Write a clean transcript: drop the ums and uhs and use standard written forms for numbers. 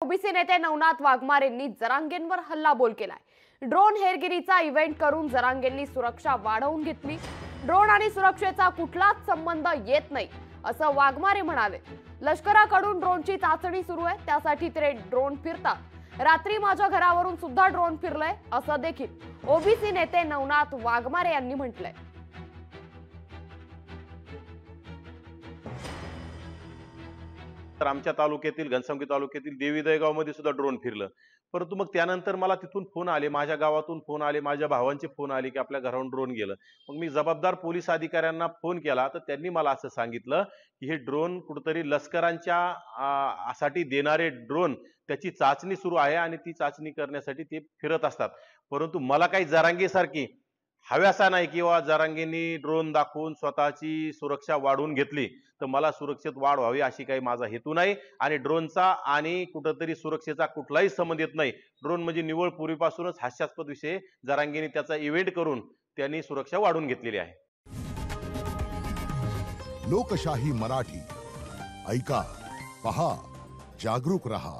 OBC नेते नवनाथ वाघमारेंनी जरांगेंवर हल्लाबोल केलाय। ड्रोन हेरगिरीचा इव्हेंट करून जरांगेंनी सुरक्षा वाढवून घेतली। ड्रोन आणि सुरक्षेचा कुठलाच संबंध येत नाही असं वाघमारे म्हणाले। लष्कराकडून ड्रोनची चाचणी सुरू आहे, त्यासाठी ते ड्रोन फिरतात। रात्री माझ्या घरावरून सुद्धा ड्रोन फिरलंय असं देखील ओबीसी नेते नवनाथ वाघमारे यांनी म्हटलंय। तर आमच्या तालुक्यातील घनसावंगी तालुक्यातील देवी दहेगाव मध्ये सुद्धा ड्रोन फिरलं। परंतु मग त्यानंतर मला तिथून फोन आले, माझ्या गावातून फोन आले, माझ्या भावांचे फोन आले की आपल्या घरावरून ड्रोन गेलं। मग मी जबाबदार पोलीस अधिकाऱ्यांना फोन केला, तर त्यांनी मला असं सांगितलं की हे ड्रोन कुठेतरी लष्करांच्या साठी देणारे ड्रोन त्याची चाचणी सुरू आहे आणि ती चाचणी करण्यासाठी ते फिरत असतात। परंतु मला काही जरांगेसारखी हव्यासा नाही किंवा जरांगेंनी ड्रोन दाखवून स्वतःची सुरक्षा वाढवून घेतली तर मला सुरक्षेत वाढ व्हावी अशी काही माझा हेतू नाही। आणि ड्रोनचा आणि कुठेतरी सुरक्षेचा कुठलाही संबंध येत नाही। ड्रोन म्हणजे निव्वळ पूर्वीपासूनच हास्यास्पद विषय, जरांगेंनी त्याचा इव्हेंट करून त्यांनी सुरक्षा वाढवून घेतलेली आहे। लोकशाही मराठी ऐका, पहा, जागरूक रहा।